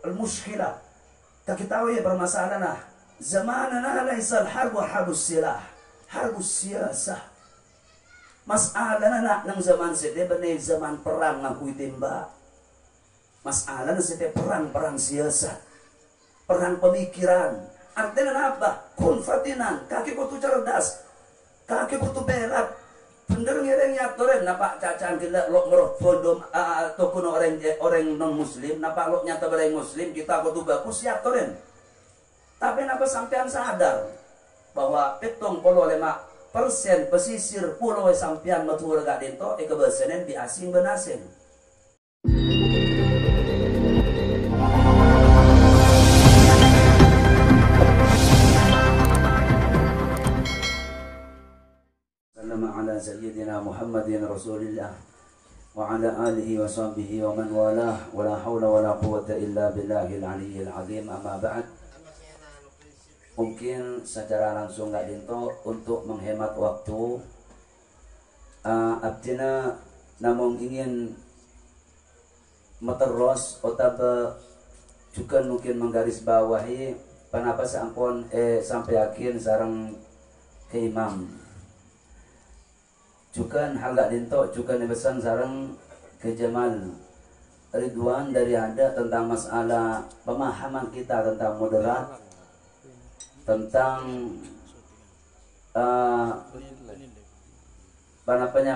al-mushkilah. Tak tahu ya permasalahan nah. Zamanana laisa al-harb wa harbus silah, harbus siyasah. Masalahna nak nang zaman sete bener zaman perang ngaku tembak. Masalahna sete perang siasat, perang pemikiran. Artinya apa? Kun fatinan, kaki kutu cerdas, kaki kutu berat. Bener ngereng nyatoren, napa cacan gila lo meroh fondom atau kuno orang non muslim, napa lo nyata orang muslim kita kutu bagus nyatoren. Tapi napa sampean sadar bahwa 75% pesisir pulau sampean matur gak dento kebesanan di asing benasing. Sallallahu ala sayyidina Muhammadin Rasulillah wa ala alihi wa sahbihi wa man walah wa la hawla wa la quwwata illa billahil aliyyil azim. Amma ba'd. Mungkin secara langsung gak dinto untuk menghemat waktu abdina namun ingin meteros otaba juga mungkin menggaris bawahi kenapa seampun sampai yakin sarang ke imam juga hal gak dinto juga nebesan sarang ke Jamal Ridwan dari ada tentang masalah pemahaman kita tentang moderat, tentang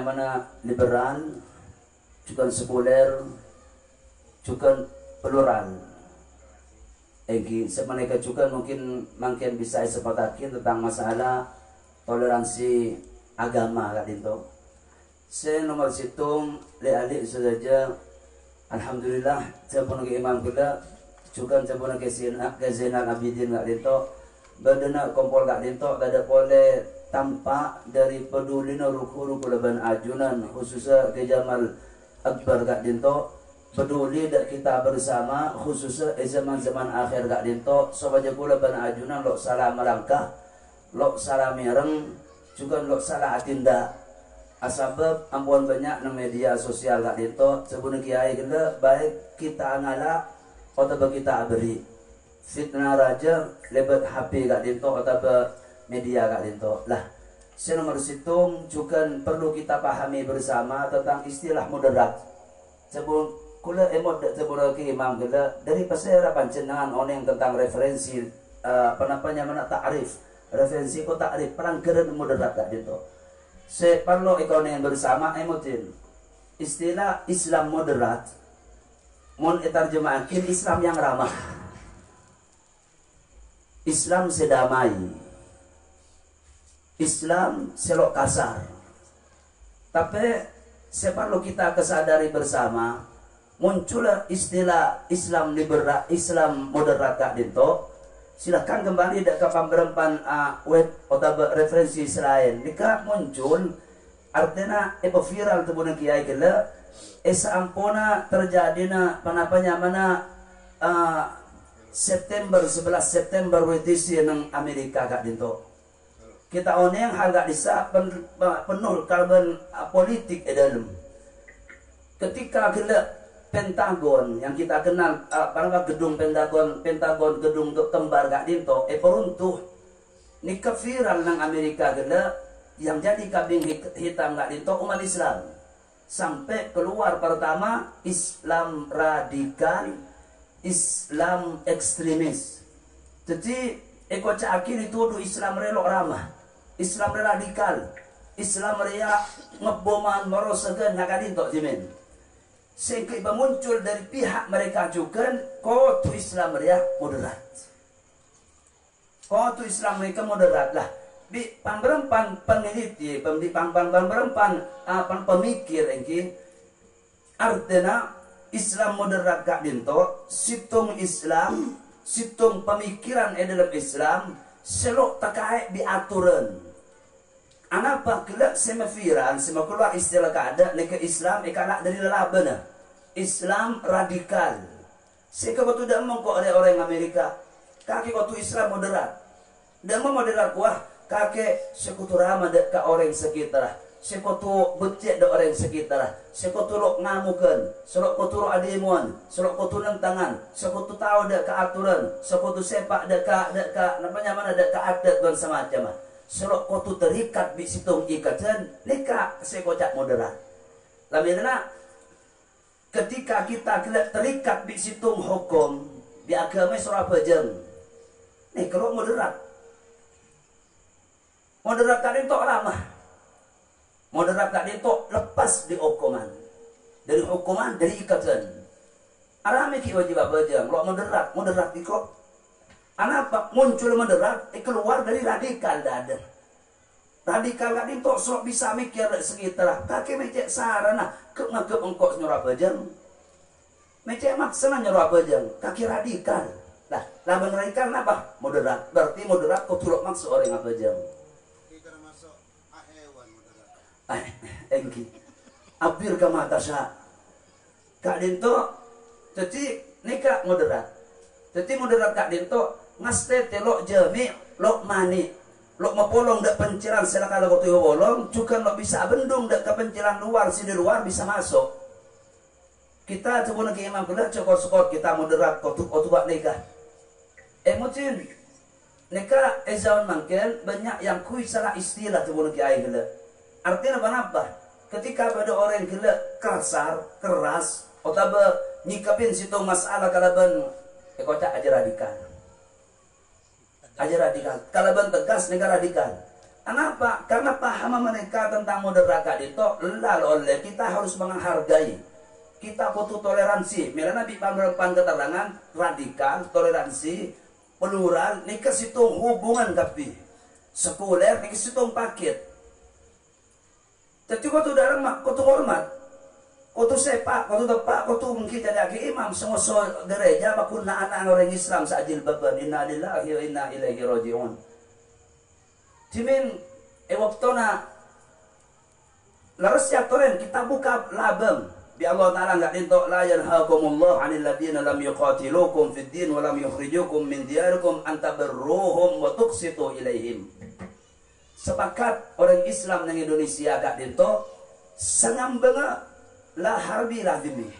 mana liberal, juga sekuler, juga plural. Sebenarnya juga mungkin bisa sepatakin tentang masalah toleransi agama kan itu. Saya nomor situng lealik saja. Alhamdulillah saya pun ke imam kita juga saya pun ke Zainal Abidin kan itu. Badana kompol gak dinto ada boleh tampak dari pedulina ruku-ruku leban ajunan khususnya ke Jamal Akbar gak dinto peduli dak kita bersama khususnya zaman akhir gak dinto sobaja pula ban ajunan lo salah melangkah lo salah mireng juga lo salah atinda asabab ampun banyak na media sosial gak dinto sebelum kiai kita baik kita ngalah atau kita beri fitnah raja lebat HP gak dinto atau media gak dinto lah. Saya nomor situng juga perlu kita pahami bersama tentang istilah moderat. Sebelum kula emot sebelum ke imam kula dari pasera pancenangan oneng tentang referensi penapanya mana takrif referensi ko takrif perang keren moderat gak dinto. Saya perlu ekonomi bersama emotin istilah Islam moderat mon etarjemahin Islam yang ramah. Islam sedamai, Islam selok kasar. Tapi perlu kita kesadari bersama muncullah istilah Islam liberal, Islam moderat kak dinto. Silahkan kembali ke pemberempan web atau referensi selain. Jika muncul artinya viral tu bukan kiai kela esa ampona terjadi na panapanya mana September 11 September WTC nang Amerika gak dinto. Kita oneng hal gak bisa penuh karbon politik dalam. Ketika kita Pentagon yang kita kenal gedung Pentagon gedung kembar gak dinto peruntuh nikah viral nang Amerika gila yang jadi kambing hitam gak dinto umat Islam sampai keluar pertama Islam radikal, Islam ekstremis. Jadi cakir dituduh Islam relok ramah, Islam radikal, Islam ria ngeboman merosakan ngakadin tok jimin. Sehingga muncul dari pihak mereka juga kau Islam ria moderat. Kau Islam mereka moderat lah. Di pemberempan peneliti, pemberempan pemikir engki artinya Islam moderat gak dinto, situng Islam, situng pemikiran dalam Islam, selok terkait diaturan. Anapa kelak semafiran, semakeluar istilah kada, neka Islam, ikalak dari lalabana. Islam radikal. Sehingga waktu dah mengkau oleh orang Amerika, kaki waktu Islam moderat. Dan moderat wah, kakek sekutu ramah ke orang sekitar. sekotu becek de orang sekitar, sekotu lok ngamukan, selok kotu ademuan, selok kotu nentangan, sekotu tahu de keaturan, sekotu sepak de namanya mana de keadat dan semacam. Selok kotu terikat di situng ikatan, leka sekocak moderat. Lainnya ketika kita terikat di situng hukum di agama Surabaya, nih kalau moderat tadi tok ramah, moderat tadi tok lepas di hukuman, dari ikatan. Arame ki wajib abajang, lo moderat di kok. Anapa muncul moderat, keluar dari radikal dada. Radikal tadi tok sok bisa mikir sekitar, kaki mecek sarana, ngegep engkok nyurabajang. Mecek maksana nyurabajang, kaki radikal. Nah, laban radikal apa? Moderat. Berarti moderat kok tulok maksud orang abajang. Engki abir ke mata sa kak dinto jadi nikah moderat kak dinto ngaste telok jami lok mani lok mapolong dak pencilan selakala kau tuh bolong juga lo bisa bendung dak ke pencilan luar sini luar bisa masuk kita coba lagi imam kuda cokor kita moderat kau tuh buat nikah mungkin nikah zaman mangken banyak yang kui salah istilah coba lagi air gila. Artinya apa? Ketika pada orang gila kasar, keras, atau nyikapin situ masalah kalaban kocak aja radikal. Kalaban tegas negara radikal. Kenapa? Karena paham mereka tentang moderat itu lalu oleh kita harus menghargai. Kita butuh toleransi. Mereka Nabi pan keterangan radikal, toleransi, plural, ini ke situ hubungan tapi sekuler, ini ke situ paket. Jadi kau tu dalam kau tu hormat, kau tu sepak, kau tu tepak, kau tu mungkin jadi lagi imam semua gereja makun anak orang Islam sajil baban inna lillahi wa inna ilaihi rajiun. Jimin waktu na laras yatoren kita buka labang di Allah Taala nggak dintok la yanhaakumullah 'anil ladzina lam yuqatilukum fid din wa lam yukhrijukum min diyarikum an tabarruhum wa tuqsitu ilaihim. Sepakat orang Islam di Indonesia agak dinto sangam benga la harbi lah dimi.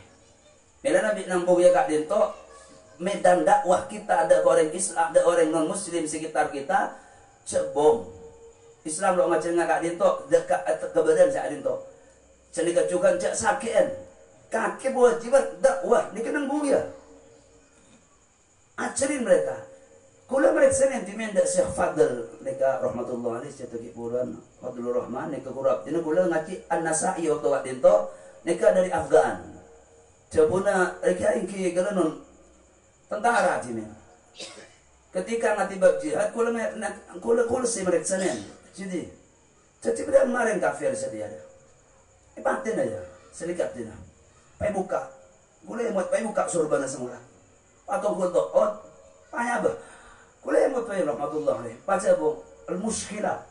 Bila Nabi nampung ya agak dinto medan dakwah kita ada orang Islam, ada orang non Muslim sekitar kita cebom. Islam lo ngaceng agak dinto dekat kebadan saya dinto. Cenika juga cek sakian. Kaki buat jibat dakwah ni kenang buya. Ajarin mereka. Kula mereka senen timen dak Syekh Fadl neka rahmatullah alaihi cetuk puran Fadlur Rahman neka kurap dina kula ngaji An-Nasa'i waktu wak dinto neka dari Afgan. Jabuna reka ingki galanon tentara timen. Ketika ngati bab jihad kula si mereka senen. Jadi pada kemarin kafir sedia. Ibatin aja selikat dina. Pai buka. Kula emot pai buka surbana semula. Atau kula ot paya bah. Kula yang mutwain rahmatullah alaih baca bu al-mushkilah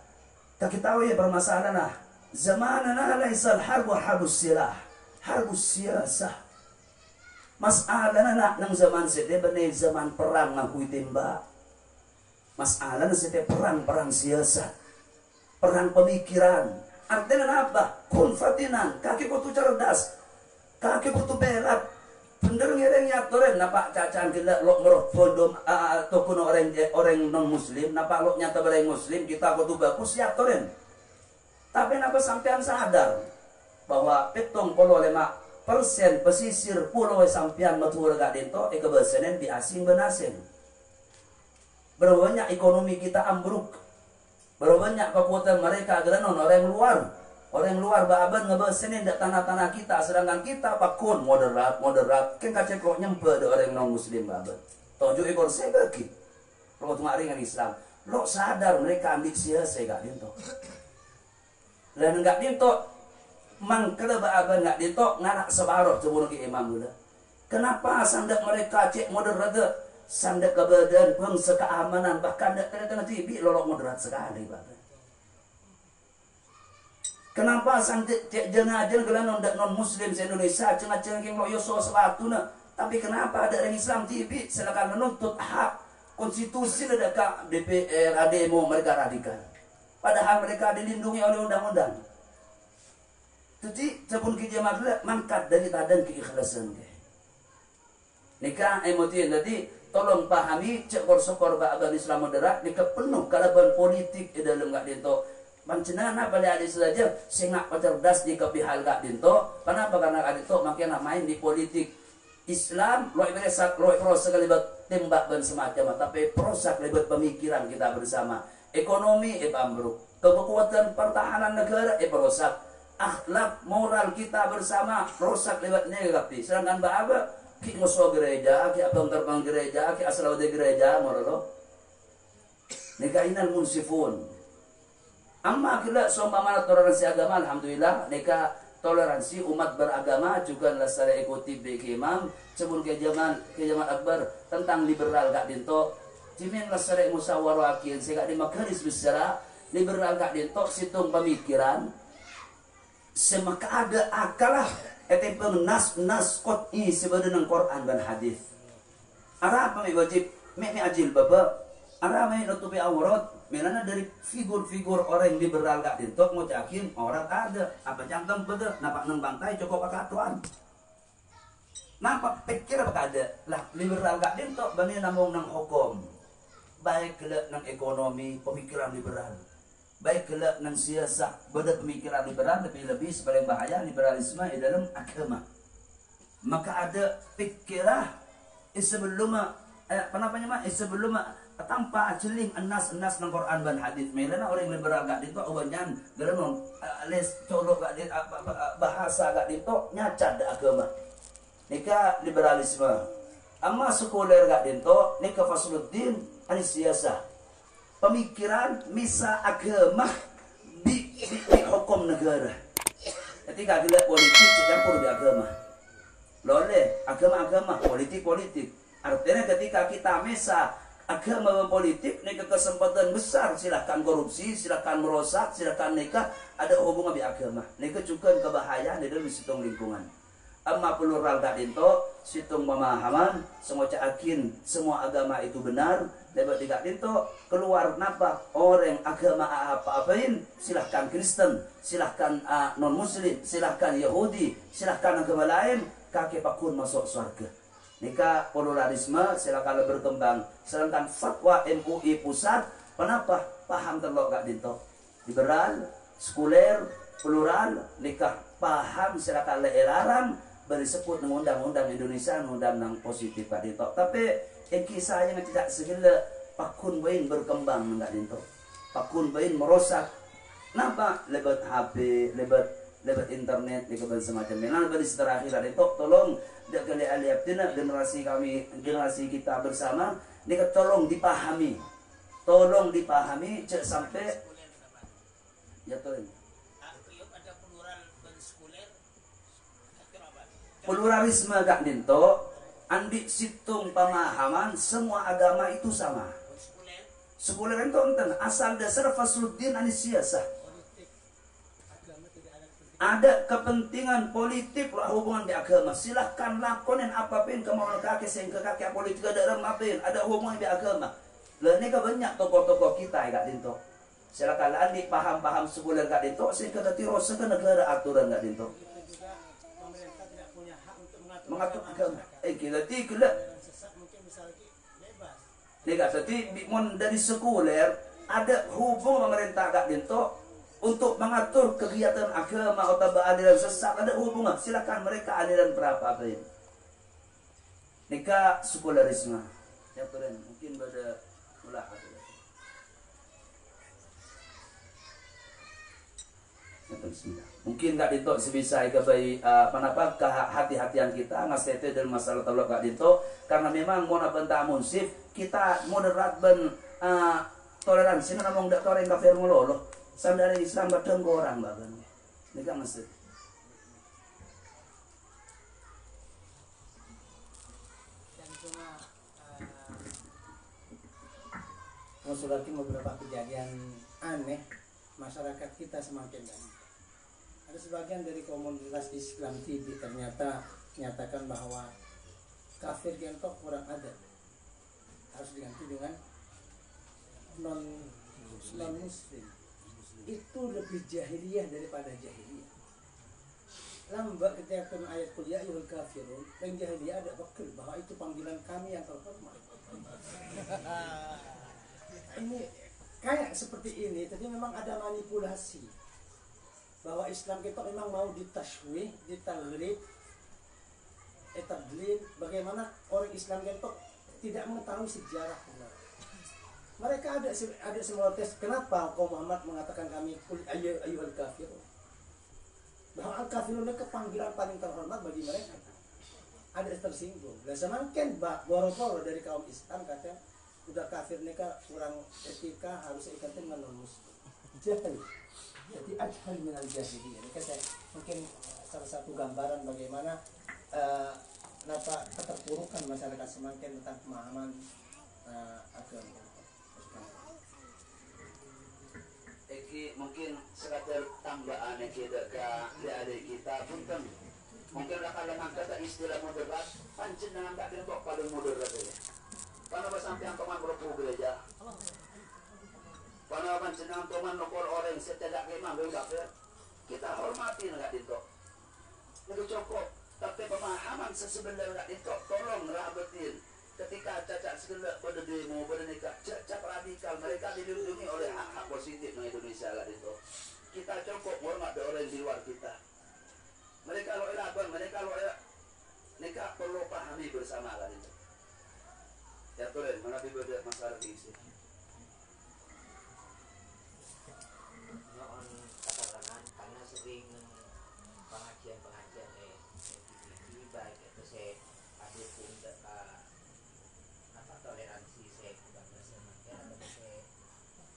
tak kita tahu ya permasalahan nah zamanana laisa al-harbu harbus silah harbus siyasah masalahna nak nang zaman sete benih zaman perang ngaku tembak masalahna sete perang siasat perang pemikiran artinya apa kun fatinan kaki kutu cerdas kaki kutu berat bener ngereng nyatoren napa cacaan kita lo ngeroh fondom ataupun orang non muslim napa lo nyata bareng muslim kita kutu bagus nyatoren tapi napa sampean sadar bahwa 75% pesisir pulau sampean matur gak dento kebesaran di asing benasing berapa banyak ekonomi kita ambruk berapa banyak kekuatan mereka adalah non orang luar baaban ngebesenin dak tanah-tanah kita sedangkan kita pakun moderat kan kacek kok nyempe de orang non muslim baaban 7 ekor sebagi lo tu ngaring Islam lo sadar mereka ambil sia-sia gak dinto dan gak dinto mang kada baaban gak dinto nganak sebaroh sebelum ke imam gula kenapa sandak mereka cek moderat sandak kebadan pun keamanan bahkan dak tengah TV lolok moderat sekali baaban. Kenapa sangat jenajah gelan non muslim se Indonesia cengat-cengat yang lo yoso sepatu na tapi kenapa ada orang Islam TV silakan menuntut hak konstitusi ada ke DPR ADMO mereka radikal padahal mereka dilindungi oleh undang-undang Jadi cabun ki jamaah mangkat dari tadan keikhlasan ke. Nika emotiin tadi tolong pahami cek kor agama Islam moderat nika penuh kalaban politik di dalam gak dinto. Pancenana balik ada saja singak cerdas di kebihal gak dinto. Kenapa? Karena gak dinto makanya main di politik Islam loh ibarat loh prosak libat tembak dan semacam tapi prosak libat pemikiran kita bersama. Ekonomi ambruk, kekuatan pertahanan negara perosak, akhlak moral kita bersama rosak lewat negatif. Sedangkan bahwa ki musuh gereja, ki abang terbang gereja, ki asal dari gereja, moralo. Nekainan munsifun. Amma kila sombama toleransi agama, alhamdulillah. Neka toleransi umat beragama juga lasara ikuti beki imam. Sebelum ke zaman akbar tentang liberal gak dinto. Cimin lasara musyawarah akin, saya gak dimakaris besar. Liberal gak dinto, situng pemikiran. Semaka ada akalah. Ete nas qot'i sebenarnya Quran dan hadis. Ara apa wajib me ajil baba. Ara me nutupi aurat. Menana dari figur-figur orang liberal gak dintok mau cakin orang ada apa jangkem beda nampak nang bantai cukup akatuan. Nampak pikir apa ada lah liberal gak dintok bani namung nang hukum. Baik kelak nang ekonomi pemikiran liberal. Baik kelak nang siasa beda pemikiran liberal lebih sebagai bahaya liberalisme di dalam agama. Maka ada pikirah sebelum sebelum tanpa celing enas nang Quran dan hadis. Melana orang liberal gak dito ubanyan gerenon les colok gak dit bahasa gak dito nyacad agama. Nika liberalisme. Amma sekuler gak dito nika fasluddin ani siasa. Pemikiran misa agama di hukum negara. Ketika kita politik campur di agama. Lole agama politik. Artinya ketika kita misa agama politik nika kesempatan besar silakan korupsi, silakan merosak, silakan nikah ada hubungan di agama. Nika juga kebahayaan di dalam situng lingkungan. Amma plural gak dinto, situng pemahaman, semua cakin, semua agama itu benar. Lebat tidak dinto, keluar napa orang agama apa-apain, silahkan Kristen, silahkan non Muslim, silahkan Yahudi, silahkan agama lain, kaki pakun masuk surga. Nika pluralisme silakan berkembang. Sedangkan fatwa MUI pusat, kenapa paham terlok gak dinto? Liberal, sekuler, plural, nikah paham silakan lelarang berisebut undang-undang Indonesia, undang-undang positif gak dinto. Tapi kisah yang tidak segala pakun bain berkembang gak dinto. Pakun bain merosak. Napa lebat HP, lebat internet, lebat semacam ini. Nah, beri terakhir itu tolong dak kali aliaptina generasi kami, generasi kita bersama, ini tolong dipahami. Tolong dipahami cek sampai ya tolong. Pluralisme gak dinto, andi situng pemahaman semua agama itu sama. Sekuler itu enten asal dasar fasluddin anisiasa. Ada kepentingan politik lah hubungan di agama. Silahkan lakonin apapun kemauan kaki sehingga kaki politik ada remapin. Ada hubungan di agama. Lalu ini banyak tokoh-tokoh kita gak dinto. Silahkan andi paham-paham sekuler gak dinto sehingga nanti rosa ke negara aturan gak dinto. Mengatur agama. Kita tidak. Nika tadi dari sekuler ada hubung pemerintah gak dinto untuk mengatur kegiatan agama atau aliran sesat ada hubungan. Silakan mereka aliran berapa apa ini. Nika sekulerisme. Ya keren mungkin pada mulai. Mungkin gak dinto sebisa kebaik kenapa kehati-hatian kita ngasete dalam masalah tolak gak dinto karena memang mau bentang munsif kita moderat ben toleransi namong dak toreng kafir ngololo sandare Islam badeng orang bahkan ini kan masih dan cuma mensulati beberapa kejadian aneh masyarakat kita semakin banyak. Ada sebagian dari komunitas Islam TV ternyata menyatakan bahwa kafir gentok kurang ada, harus diganti dengan non muslim. Itu lebih jahiliyah daripada jahiliyah. lambat ketika turun ayat kuliah ayuhal kafirun dan jahiliyah ada bekal bahwa itu panggilan kami yang terhormat. Ini kayak seperti ini, tapi memang ada manipulasi bahwa Islam kita memang mau ditashwih, ditagrib, etadlil. Bagaimana orang Islam itu tidak mengetahui sejarah. Mereka ada semua tes. Kenapa kaum Muhammad mengatakan kami ayuhal kafirun? Bahwa al-kafirun itu panggilan paling terhormat bagi mereka. Ada tersinggung. Dan semakin boro-boro dari kaum Islam kata udah kafir mereka kurang etika, harus ikatin dengan non-muslim. Jahil. Jadi ajhal minal jahiliyah. Ini kata mungkin salah satu gambaran bagaimana keterpurukan masyarakat semakin tentang pemahaman agama. Iki mungkin sekadar tambahan yang kita ke adik kita punten. Mungkin kalau kata istilah moderat, pancen dengan tak kira kok paling moderat ini. Karena sampai yang teman berpuluh gereja. Karena pancen yang teman nukul orang setelah kemah berubah, kita hormati nggak dinto. Itu cukup. Tapi pemahaman sesebenarnya nggak dinto, tolong rabetin. Ketika cacat segala pada demo, pada nikah, cacat radikal, mereka dilindungi oleh hak-hak positif di Indonesia lah itu. Kita cukup hormat orang di luar kita. Mereka lo elaban, mereka lo nikah perlu pahami bersama lah itu. Ya tulen, mana beda masalah ini sih. Noon katakan karena sering pengajian TV baik itu saya ada pun toleransi saya bukan bersamakan atau saya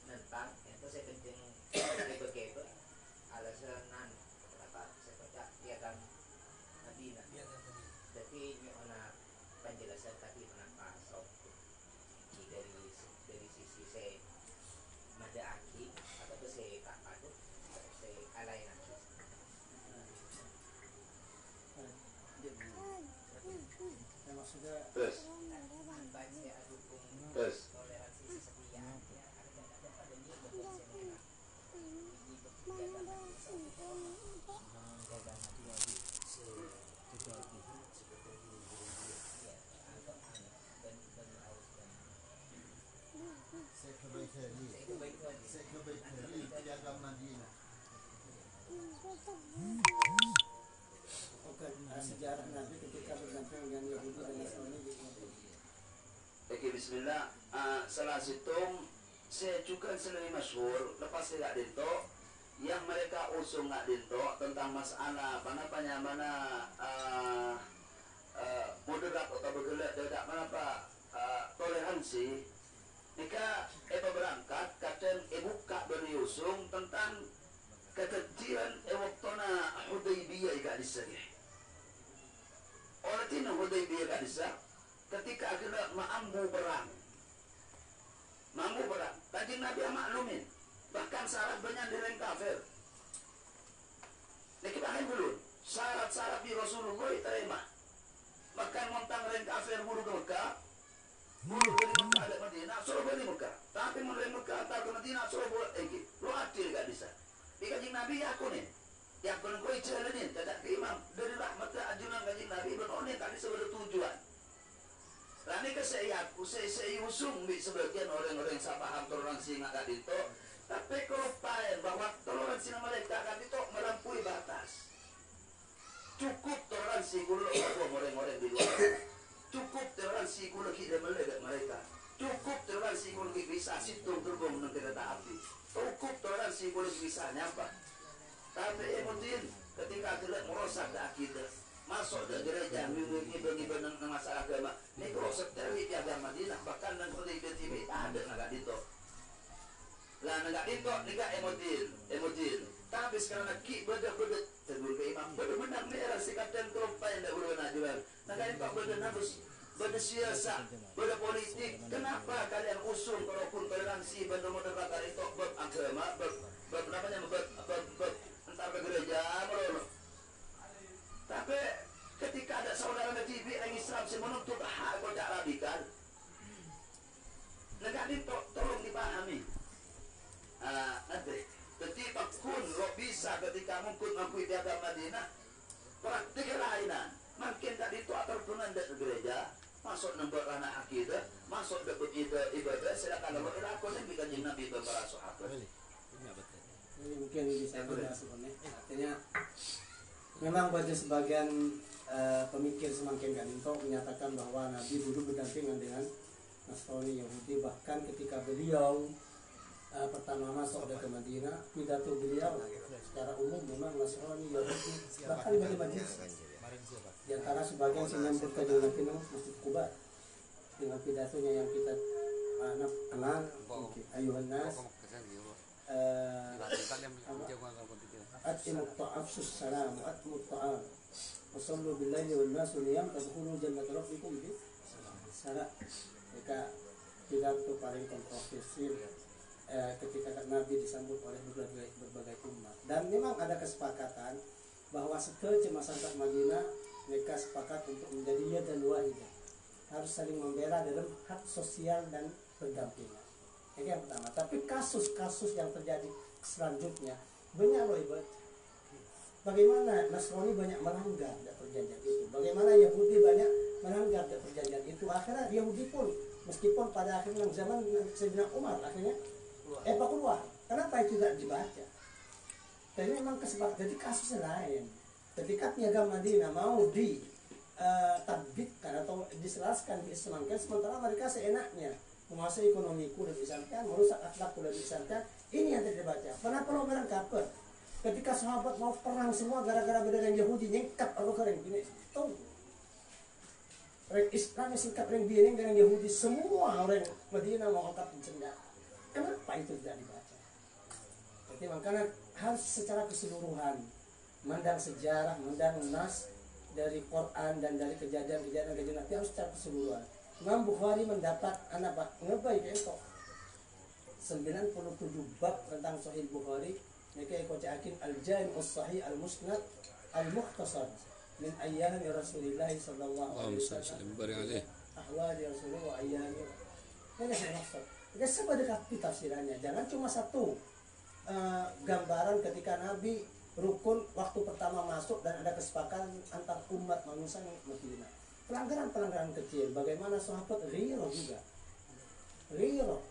nentang itu saya penting kebe alasanan apa saya baca piagam Madinah jadi ini ona penjelasan tadi kenapa sok dari sisi saya mada aki atau saya tak patut saya alai nanti Maksudnya Terus. Terus. sejarah Nabi ketika berdamping dengan Yahudi dan Nasrani di Oke, bismillah. Salah situng saya juga selalu masyhur lepas tidak dinto yang mereka usung nggak dinto tentang masalah mana moderat atau bergerak tidak mana toleransi. Nika berangkat kadang buka berusung tentang kekecilan waktuna Hudaybiyah gak disagih. Orang tina Hudaybiyah gak disagih. Ketika akhirnya mampu perang, tadi Nabi maklumin bahkan syarat banyak dari kafir. Ini kita belum syarat-syarat di Rasulullah diterima. Bahkan montang dari kafir buru ke Mekah, buru dari Mekah ada Madinah, suruh balik Mekah. Tapi mulai Mekah antar ke Madinah suruh buat lagi. Lo adil gak bisa. Di kajian Nabi aku nih, yang kau jalanin tidak ke imam dari rahmat ke ajunan kajian Nabi beronin tadi sebagai tujuan. Lani ke saya usung di sebagian orang-orang yang paham toleransi nggak itu, tapi kelupaan bahwa toleransi mereka kan itu melampaui batas. Cukup toleransi kulo orang-orang di luar. Cukup toleransi kulo kita melihat mereka. Cukup toleransi kulo bisa situng terbang dengan kereta api. Cukup toleransi kulo bisa nyapa. Tapi kemudian ketika kita merosak akidah. Masuk ke gereja, ngibah-ngibah dengan masalah agama. Ini kalau setelah agama Madinah, bahkan dan kalau di TV ada nggak dito. Lah nggak dito, nggak emodil. Tapi sekarang lagi beda-beda tegur ke imam, beda-beda merah sikatan kelompa yang tidak boleh najuan. Nggak dito beda harus beda siasa, beda politik. Kenapa kalian usung kalau pun toleransi benda moderat itu beragama, antar ke gereja, melulu. Tapi ketika ada saudara di TV yang Islam menuntut hak kocak radikal, negara ini tolong dipahami. Nanti ketika pun lo bisa ketika mungkin mengikuti agama Madinah, praktik lainan makin tadi itu ataupun anda ke gereja masuk nembak ranah akidah masuk dapat ibadah silakan lo aku yang bikin nabi beberapa sahabat. Jadi mungkin bisa dimasukkan artinya memang bagi sebagian pemikir semakin Galinto menyatakan bahwa Nabi dulu berdampingan dengan Nasrani Yahudi, bahkan ketika beliau pertama masuk ke Madinah, pidato beliau secara umum memang Nasrani Yahudi, bahkan bagi majlis di antara sebagian menyambut kajian Nabi Masjid Quba dengan pidatonya yang kita kenal, ayuhan nas at'imut ta'af salam at'imut ta'am wasallu billahi wal nasu niyam tadkhulu jannata rabbikum bi salam. Ketika pidato paling kontroversial ketika Nabi disambut oleh berbagai umat, dan memang ada kesepakatan bahwa masyarakat Madinah mereka sepakat untuk menjadi yad dan wahidah, harus saling membela dalam hak sosial dan pendampingan. Ini yang pertama. Tapi kasus-kasus yang terjadi selanjutnya banyak loh ibarat. Bagaimana Nasrani banyak melanggar perjanjian itu, bagaimana Yahudi banyak melanggar perjanjian itu. Akhirnya Yahudi pun meskipun pada akhirnya zaman Sayyidina Umar akhirnya keluar. Kenapa itu tidak dibaca? Jadi memang kesepakatan. Jadi kasusnya lain. Ketika piagam Madinah mau ditadbikkan atau diselaraskan, diislamkan, sementara mereka seenaknya menguasai ekonomiku dan diislamkan, merusak akhlakku dan diislamkan, ini yang tidak dibaca. Kenapa lo merang kafir? Ketika sahabat mau perang semua gara-gara beda dengan Yahudi, nyengkap Abu Bakar ini. Tahu? Orang Islam singkat orang biring dengan Yahudi, semua orang Madinah mau angkat senjata. Kenapa itu tidak dibaca? Jadi makanya harus secara keseluruhan mandang sejarah, mandang nas dari Quran dan dari kejadian-kejadian Nabi harus secara keseluruhan. Imam Bukhari mendapat ngebaik itu 97 bab tentang Sahih Bukhari. Mereka bacakan Al-Jami' As-Sahih Al-Musnad Al-Mukhtasar min ayyami Rasulillah sallallahu alaihi wasallam. Ahwali Rasulullah wa ayyami. Ini yang maksud. Kita coba dekati tafsirannya. Jangan cuma satu gambaran ketika Nabi rukun waktu pertama masuk dan ada kesepakatan antar umat manusia Madinah. Pelanggaran-pelanggaran kecil. Bagaimana sahabat riro juga. Riro.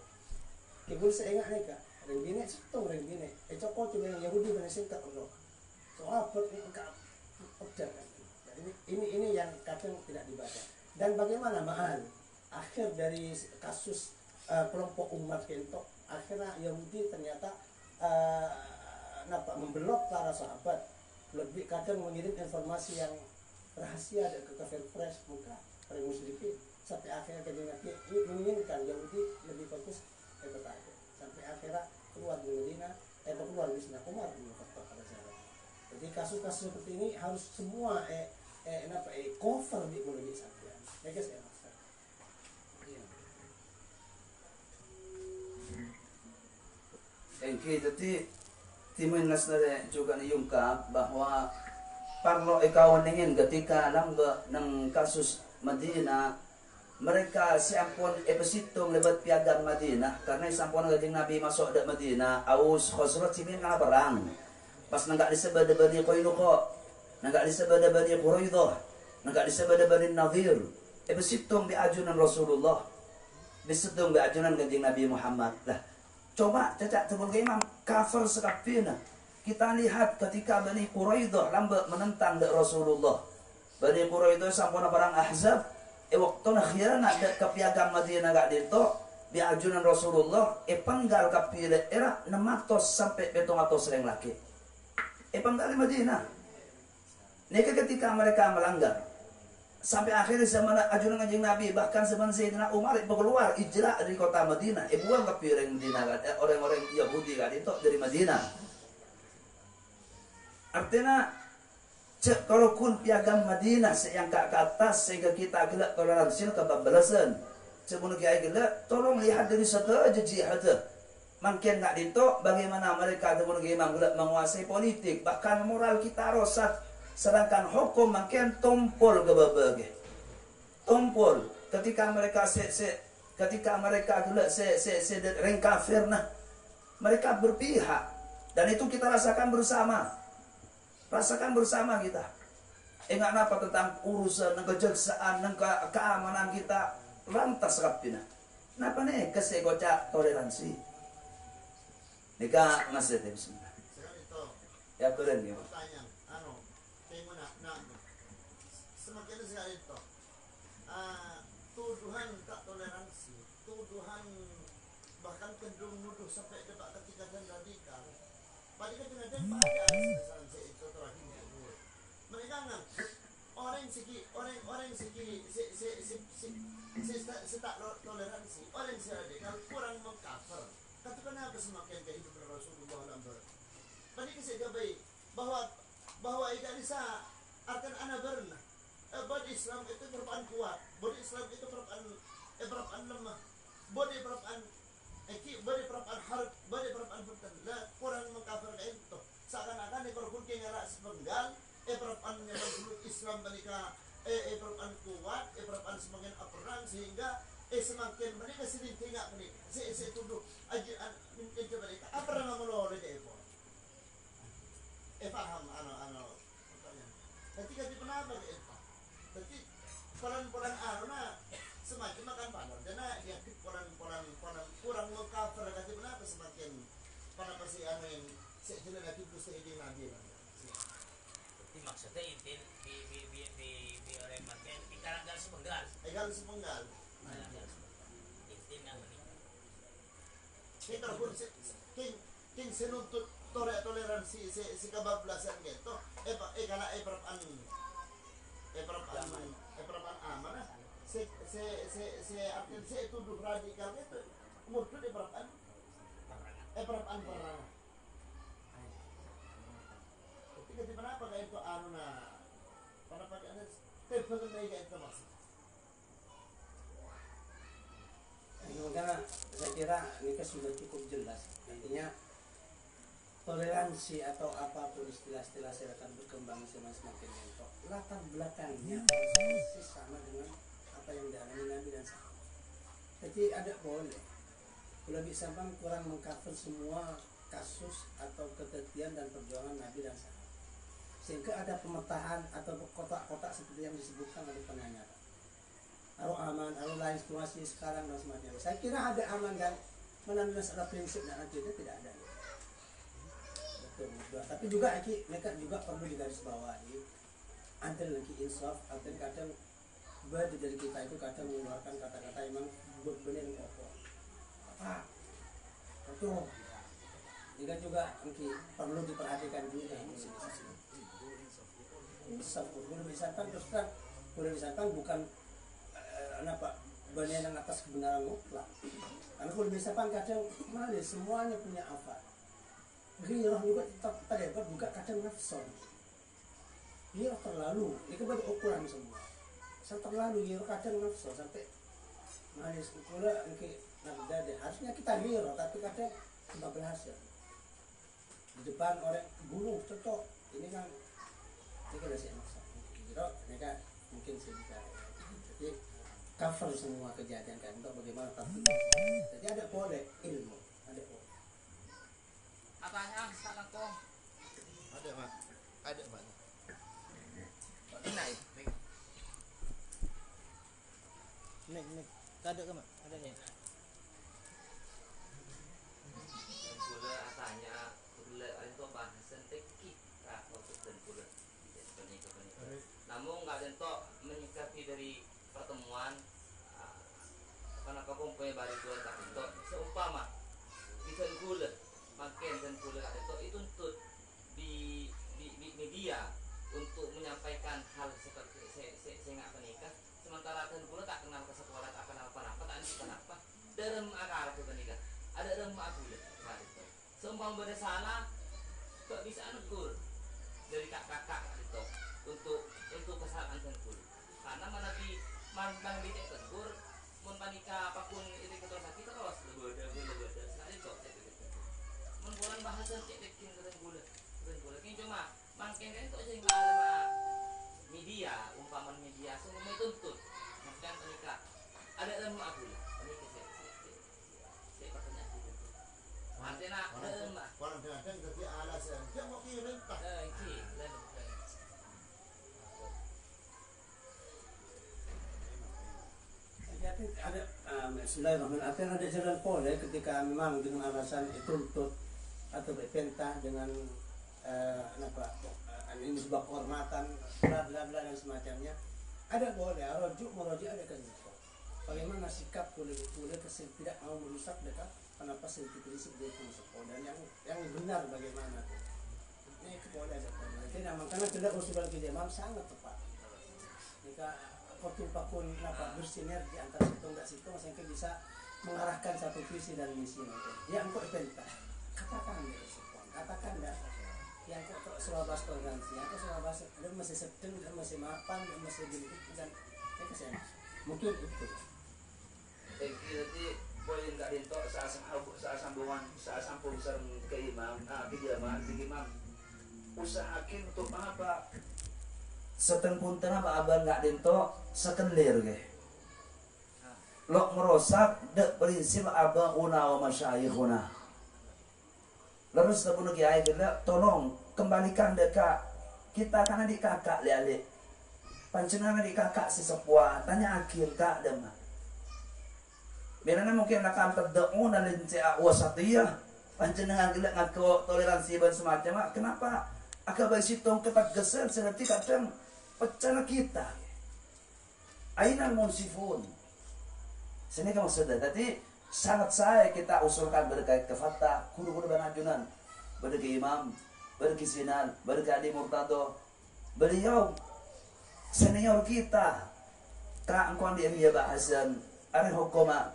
Kibul seenggak nih kak. Renggine situng renggine. Cokot coba yang Yahudi benar singkat loh. Sahabat enggak objek. Ini yang kadang tidak dibaca. Dan bagaimana ma'al akhir dari kasus kelompok umat kentok, akhirnya Yahudi ternyata memblok para sahabat, lebih kadang mengirim informasi yang rahasia ke kafir press muka para musyrikin, sampai akhirnya kajian Nabi menginginkan Yahudi lebih fokus ke akhir, sampai akhirnya keluar dari Madinah keluar dari Sayyidina Umar bin Khattab pada zaman. Jadi kasus-kasus seperti ini harus semua cover di mulut sampean. Ya guys ya. Kita timun nasnare juga niyungkap bahwa parlo ikaw ningin ketika lamba ng kasus Madinah mereka siampun epesitong lebat piagam Madinah karena sampun gading Nabi masuk dak Madinah Aus Khosrot simin kana perang pas nggak disebada bani Qainuqa nggak disebada bani Quraidah nggak disebada bani Nadir epesitong di ajunan Rasulullah disitong di ajunan gading Nabi Muhammad lah. Coba cacat sebagai imam kafir sekapina. Kita lihat ketika Bani Quraidah lamba menentang dak Rasulullah. Bani Quraidah sampun perang Ahzab, waktu akhirnya dak ke piagam Madinah gak dito, di ajunan Rasulullah penggal kapile era 600 sampai 700 orang laki. Penggal di Madinah. Nika ketika mereka melanggar sampai akhirnya zaman ajunan kanjeng Nabi, bahkan zaman Sayyidina Umar keluar ijra dari kota Madinah, buang ke piring Madinah, orang-orang Yahudi kan itu dari Madinah. Artinya kalau kun piagam Madinah yang ke atas sehingga kita gelak toleransi kebablasan. Sebelum kita gelak, tolong lihat dari satu aja jihad. Makin nggak itu bagaimana mereka sebelum kita menguasai politik, bahkan moral kita rosak. Sedangkan hukum makin tumpul ke berbagai tumpul ketika mereka ketika mereka gelak ring kafir nah mereka berpihak dan itu kita rasakan bersama kita Ingat apa tentang urusan ng kejaksaan, ng keamanan kita lantas rapina. Napa nih kesegoca toleransi. Nika Mas Tete bismillah. Sekarang itu Ya keren ya. pertanyaan, kayak mana? Nah, semakin sekali itu, tuduhan tak toleransi, tuduhan bahkan cenderung nuduh sampai debat ketika dan radikal. Pada kadang-kadang pada sasaran saya itu terakhir mereka nggak orang segi si tak toleransi, orang si radikal kurang mengcover. Kata kenapa semakin kehidupan Rasulullah lambat. Pada saya baik bahwa tidak bisa akan anak berna. Body Islam itu perapaan kuat, body Islam itu perapaan lemah, body perapaan harap, body perapaan berten. Lah kurang mengcover kayak itu. Seakan-akan ekor kucing ngerak sepenggal, perapaan menyebabkan Islam mereka perapaan kuat, perapaan semakin perang sehingga semakin mereka sedih tinggal mereka. Saya tuduh aja mereka apa yang menolak itu. Paham pertanyaan. Ketika di penapa itu. Jadi peran-peran semakin makan panar. Karena dia kurang mengcover kata kenapa semakin kenapa si yang sejenak lagi terus ini nabi. Jadi maksudnya intin di orang makin di kalangan sepenggal. Sepenggal. Intin yang menikah. Kita pun king senuntut toleransi si kebablasan gitu. Karena perapaan amanah. Saya tuduh radikal itu muncul di perapaan perang. Ketika di mana pakai itu pada pakai ada telepon kayak itu maksud. Karena saya kira ini sudah cukup jelas. Artinya toleransi atau apapun istilah-istilah silakan berkembang semakin mentok. Latar belakangnya persis sama dengan apa yang dialami Nabi dan sahabat. Jadi ada boleh. Kalau bisa kurang mengcover semua kasus atau ketentuan dan perjuangan Nabi dan sahabat. Sehingga ada pemetaan atau kotak-kotak seperti yang disebutkan oleh penanya. Aru aman, aru lain situasi sekarang dan semacamnya. Saya kira ada aman dan menambil masalah prinsip dan akidah tidak ada. Betul. Tapi juga mereka juga perlu digarisbawahi. Antara lagi insaf, antara kadang dari kita itu kadang mengeluarkan kata-kata memang benar pokok. Apa? Betul. Jika juga perlu diperhatikan juga insaf. Boleh misalkan terus terang, bukan banyak yang atas kebenaran mutlak. Karena kalau misalkan kadang mana semuanya punya apa? Ghirah juga tetap terdapat juga kadang nafsu. Ghirah terlalu, ini kan ukuran semua. Terlalu ghirah kadang nafsu sampai manis pula nafsu deh. Harusnya kita ghirah tapi kadang tidak berhasil. Di depan orang bunuh cocok. Ini kan udah saya maksa. Ghirah mereka mungkin sih bisa. Jadi cover semua kejadian kan untuk bagaimana tapi jadi ada boleh ilmu ada boleh Apanya salah kong? Ada mak. Ini nek ada ke mak ada nih pula asanya pula itu bahasan teknik maksud dan pula namun nggak tentu menyikapi dari pertemuan karena kau punya bari tuan tak itu seumpama bisa gula makin dan gula itu untuk di media untuk menyampaikan hal seperti saya nggak menikah sementara dan gula tak kenal ke sekolah tak kenal apa tak kenapa dalam akar itu menikah ada dalam gula itu seumpama benar salah tak bisa negur dari kakak itu untuk kesalahan dan gula karena mana di mandang di tegur mun panika apapun itu ketua sakit terus lebeda sekali kok mun bulan bahasan cekin gula ini cuma mungkin kan itu aja yang ada media umpaman media semua tuntut maksudnya panika ada dalam gula panika saya pertanyaan itu artinya dalam Kadang-kadang jadi alasan dia mau kirim tak. iki lain Bismillahirrahmanirrahim. Ada jalan pola ketika memang dengan alasan tuntut atau berpentah dengan ini sebuah kehormatan bla bla bla dan semacamnya, ada boleh merujuk ada kan. Bagaimana sikap boleh tidak mau merusak dekat kenapa prinsip dari sekolah dan yang benar bagaimana ini boleh ada tidak makanya tidak usul kita memang sangat tepat jika pakun bersinergi antara situng dan situng sehingga bisa mengarahkan satu visi dan misi yang kok pentah katakan yang kok selabas toleransi atau selabas dan masih sedang dan masih mapan dan masih bentuk dan saya mungkin itu jadi poin kak dinto saat sambung sareng ke imam imam usahakan untuk apa seteng punten apa aban kak dinto sekelir ke lo merosak dek prinsip abang una wa masyayikhuna. Lalu setelah kiai kita tolong kembalikan dekat kita karena di kakak lialik pancengan di kakak si sepuah tanya akhir kak demah biarnya mungkin akan terdeung dan lincea wasatiyah pancengan gila ngaku toleransi dan semacam kenapa agak bersitong ketegasan seperti kadang pecah kita ainal munsifun sini kamu sudah tadi sangat saya kita usulkan berkait ke fatah guru-guru banajunan berke imam berke sinan berke adi murtado beliau senior kita kak engkau dia bahasan ada hukuma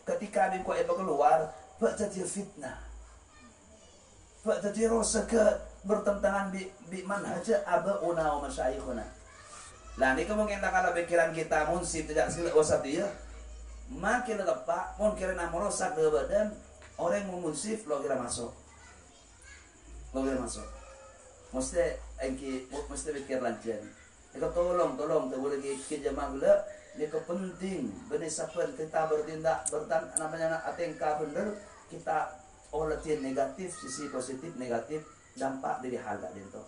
ketika di kuat keluar pak jadi fitnah pak jadi rasa ke bertentangan bi manhaj abauna wa masyayikhuna lah ini kemungkinan kalau pikiran kita munsif tidak wasatiyah makin lepak, mungkin nak merosak ke badan orang yang memunsif lo kira masuk, mesti pikir lancar. Jika tolong, tak boleh kita maklum. Jika penting, benih sahaja kita bertindak namanya atengka bener kita olatin negatif, sisi positif negatif dampak dari hal tak itu.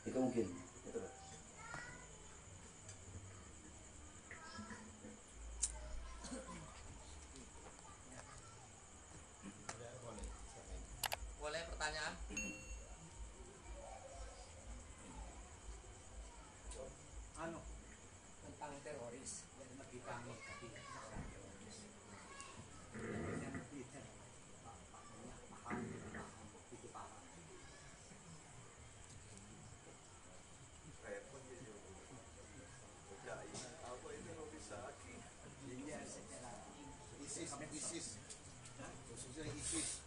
Itu mungkin. Pertanyaan tentang teroris yang lebih kami tadi teroris yang lebih paham itu paham ISIS khususnya ISIS.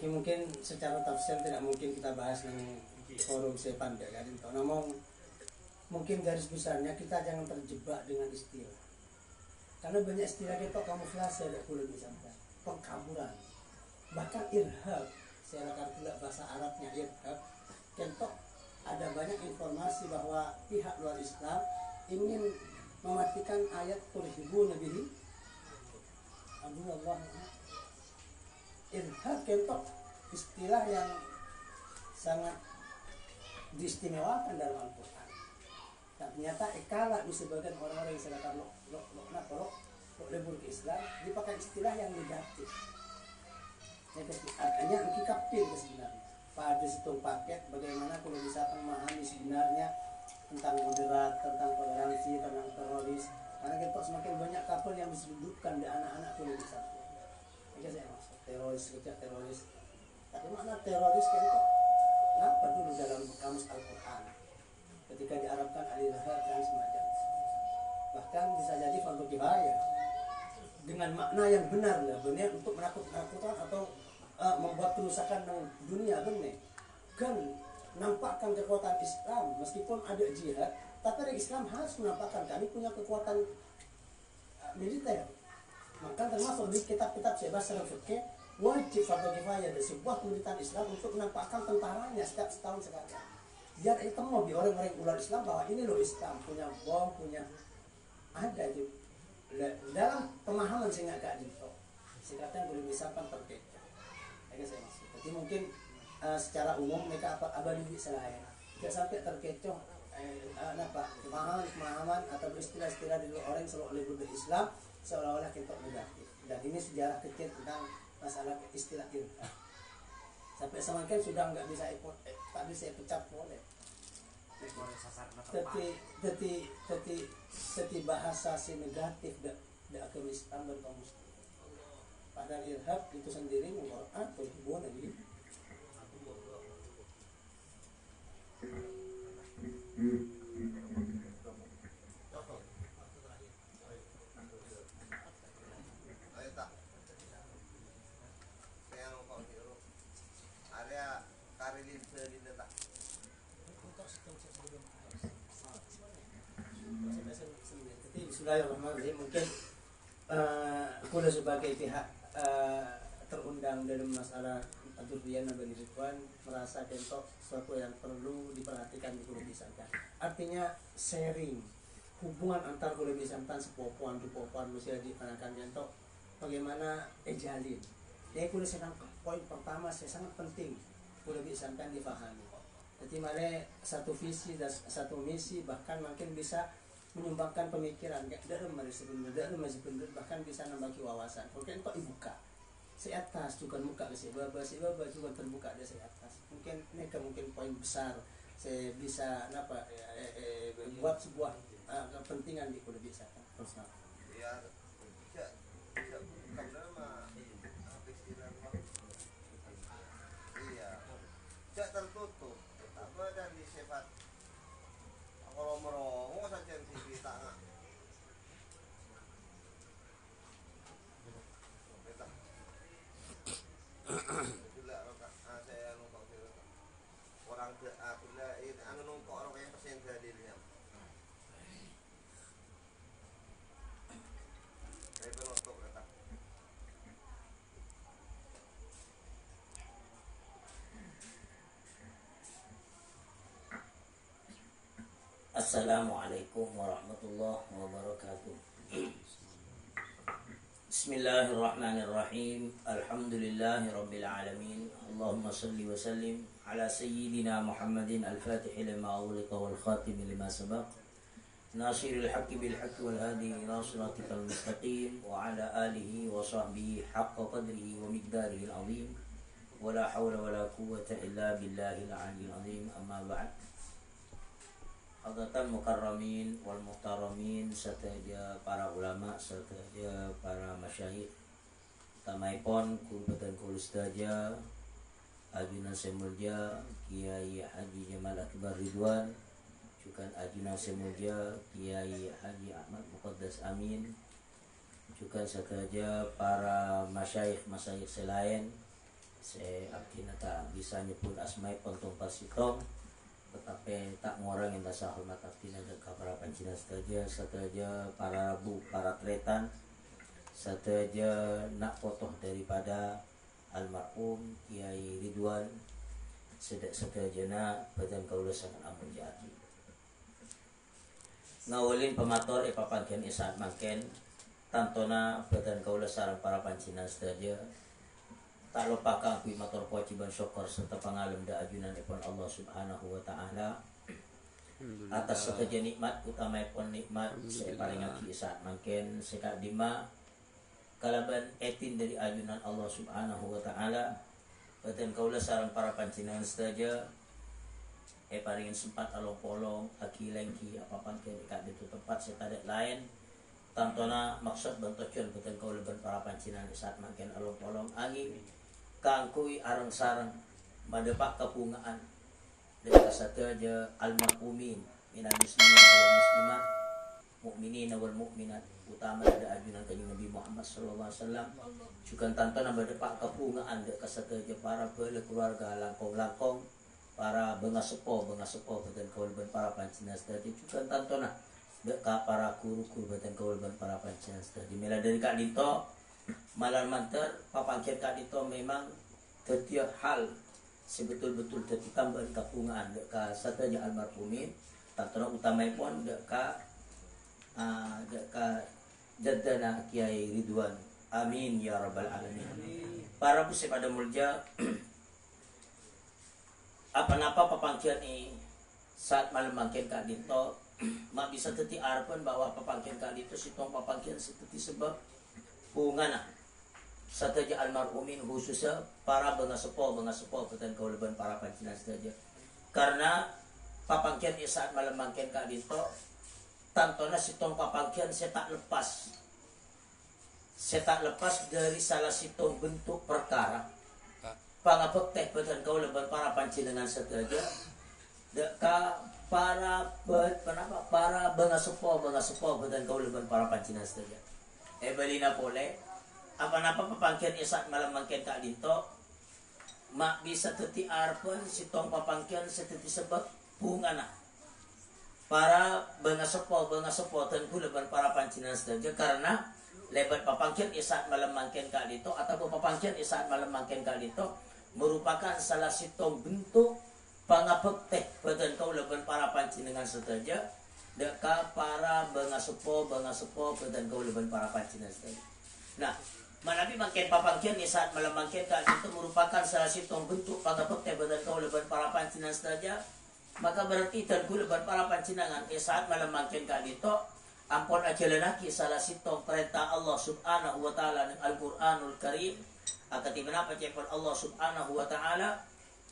Mungkin secara tafsir tidak mungkin kita bahas dengan forum sepanda kan. Namun mungkin garis besarnya kita jangan terjebak dengan istilah. Karena banyak istilah itu kamuflase ada perlu disampaikan. Pengkaburan. Bahkan irhab. Saya akan tidak bahasa Arabnya irhab. Contoh ada banyak informasi bahwa pihak luar Islam ingin mematikan ayat turhibu nabihi. Abdullah irhab kentok istilah yang sangat diistimewakan dalam Al-Quran. Ternyata ekala di sebagian orang-orang yang silakan lo lebur ke Islam dipakai istilah yang negatif. Artinya angkikapin sebenarnya. Pada situ paket bagaimana kalau bisa memahami sebenarnya tentang moderat, tentang toleransi, tentang teroris. Karena kita semakin banyak kapal yang disebutkan di anak-anak kalau bisa. Ini saya maksud teroris, kerja teroris. Tapi mana teroris kan kok? Kenapa dulu dalam kamus Al-Quran? Ketika diarabkan al-irhab dan semacam. Bahkan bisa jadi fardu kifayah dengan makna yang benar lah, benar untuk menakut-nakutkan atau membuat kerusakan dalam dunia benar. Kan nampakkan kekuatan Islam meskipun ada jihad, tapi Islam harus menampakkan kami punya kekuatan militer. Maka termasuk di kitab-kitab sebab secara fikih wajib fardu kifayah dari sebuah pemerintahan Islam untuk menampakkan tentaranya setiap setahun sekali. Biar itu mau di orang-orang ular Islam bahwa ini loh Islam punya bom, punya ada di dalam pemahaman sehingga gak gitu. Singkatnya boleh misalkan terkecoh. Ini saya maksud. Jadi mungkin secara umum mereka abadi selain tidak sampai terkecoh pemahaman atau istilah-istilah dari orang selalu oleh budaya Islam seolah-olah kita negatif. Dan ini sejarah kecil tentang masalah istilah irhab. Sampai semakin sudah nggak bisa tak bisa pecat boleh. Teti bahasa si negatif dak agama Islam dan kaum muslim. Padahal irhab itu sendiri Quran berhubungan dengan Bismillahirrahmanirrahim. Mungkin aku sebagai pihak terundang dalam masalah Adurian dan Bani Ridwan merasa kentok sesuatu yang perlu diperhatikan di Kulo Bisantan. Artinya sharing hubungan antar Kulo Bisantan sepopuan dupopuan mesti dipanangkan kentok bagaimana jalin. Jadi Kulo sedang poin pertama saya sangat penting Kulo Bisantan difahami. Jadi malah satu visi dan satu misi bahkan makin bisa menyumbangkan pemikiran dalam sebenarnya bahkan bisa nambah wawasan. Mungkin kok dibuka si atas juga muka si baba juga terbuka di si atas. Mungkin mereka mungkin poin besar saya bisa buat sebuah kepentingan di Kulo Bisantan. Biar tidak tertutup apa dan disifat kalau merongo saja yang kita nggak saya numpang orang ke bila anu numpang orang yang pesen hadirnya saya penutup kata. Assalamualaikum warahmatullahi wabarakatuh. Bismillahirrahmanirrahim. Alhamdulillahi rabbil alamin. Allahumma salli wa sallim ala sayyidina Muhammadin al-fatih lima ughliqa wal khatim lima sabaq. Nasiril haqqi bil haqqi wal hadi ila siratikal mustaqim wa ala alihi wa sahbihi haqqa qadrihi wa miqdarihi al-azim. Wa la hawla wa la quwwata illa billahil aliyyil azim. Amma ba'd. Hadatan mukarramin wal muhtaramin serta para ulama serta para masyayikh tamaipun kurubatan kulustaja Ajunan Semulja Kiai Haji Jamal Akbar Ridwan juga Ajunan Semulja Kiai Haji Ahmad Muqaddas Amin juga serta para masyayikh selain saya abdina tak bisa nyebut asmai pontong pasitong tetapi tak ngorang yang dasar hormat abdina dan para pancinan setaja para rabu para tretan setaja nak fotoh daripada almarhum Kiai Ridwan setaja nak badan kaula sangat amun jati ngawalin pemator papanken isaat mangken tantona badan kaula sarang para pancinan setaja tak lupa kami matur kewajiban syukur serta pangalem da ajunan ipun Allah Subhanahu wa taala atas sakeja nikmat utamaipun nikmat saya paringake saat mangken sekak dima kalaban etin dari ajunan Allah Subhanahu wa taala badan kaula sareng para panjenengan sedaya paringin sempat along-polong aki lengki apa-apa ka ditu tempat setadak lain tantona maksud bentoceun badan kaula ban para panjenengan saat mangken along-polong angin kangkui arang-sarang madepak kepungaan dari sateja almarhumin minal muslimin wal muslimat mukminin wal mukminat utama ada ajunan kanjeng Nabi Muhammad sallallahu alaihi wasallam juga tantana madepak kepungaan dek sateja para keluarga langkong-langkong para bengasepo badan kaulban para panjenengan sedaya juga tantana dek para guru-guru badan kaulban para panjenengan sedaya mila dari Kak Dito malam manter papangkir Kak Dito memang setiap hal sebetul-betul tambahan kapungaan deka satanya almarhumin tantana utamaipun deka jaddana Kiai Ridwan amin ya rabbal alamin. Para pusat pada mulja apa-apa papangkian ini saat malam mangkin Kak Dinto mak bisa teti arpan bahwa papangkin kali itu si tong papangkin seperti sebab bungana sataja almarhumin khususnya para bengasepo peten kauleban para pancinan saja karena papangkin saat malam mangkin Kak Dinto tantona si tong papangkin saya tak lepas dari salah satu bentuk perkara pangapek teh peten kauleban para pancinan saja deka para bengasepo dan kauleban para pancinan saja. Balina pole apa-apa papangkian isat malam mangkian Kak Dinto mak bisa teti arpan si tong papangkian seteti sebab bungana para bengasepo dan kauleban para pancinan saja karena lebat papangkian isat malam mangkian Kak Dinto atau papangkian isat malam mangkian Kak Dinto merupakan salah satu bentuk pangapek teh badan kauleban para pancinengan saja deka para bengasepo badan kauleban para pancinengan saja. Nah, manabi mangken papangkian ni saat malam mangken Kak itu merupakan salah satu bentuk pangapek teh badan kauleban para pancinengan saja, maka berarti dan kauleban para pancinengan saat malam mangken Kak itu ampun ajalanaki salah satu perintah Allah Subhanahu wa taala dengan Al-Qur'anul Karim akati menapa cepon Allah Subhanahu wa taala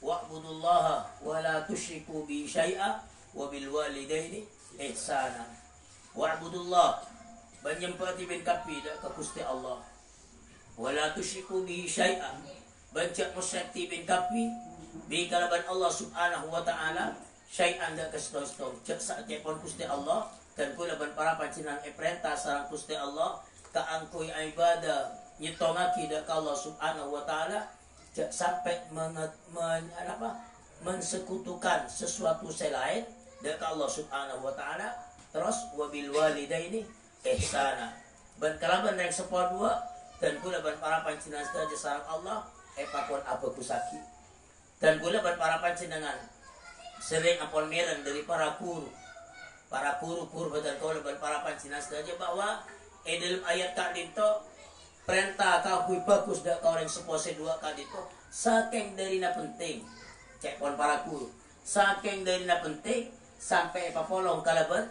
wa'budullaha wa la tusyriku bi syai'a wa bil walidaini ihsana. Wa'budullah banyempati bin kapi dak ka Gusti Allah. Wa la tusyriku bi syai'a bancak musyrik bin kapi bi kalaban Allah Subhanahu wa taala syai'an dak kastos-tos cek sakepon Gusti Allah dan kula ban para pancinan perintah sareng Gusti Allah ka angkui ibadah nyetongaki dak Allah Subhanahu wa taala sampai mensekutukan sesuatu selain dari Allah Subhanahu wa taala terus wabil walidaini ihsana ban kalaban yang sepodua dan kula ban para pancinengan saja sareng Allah pakon apa kusaki dan kula ban para pancinengan sering apon meren dari para guru dan kula ban para pancinengan saja bahwa dalam ayat Kak Dinto perintah kau bagus dak kau orang sepose dua kali itu saking dari na penting cepon para guru saking dari na penting sampai papolong kalaban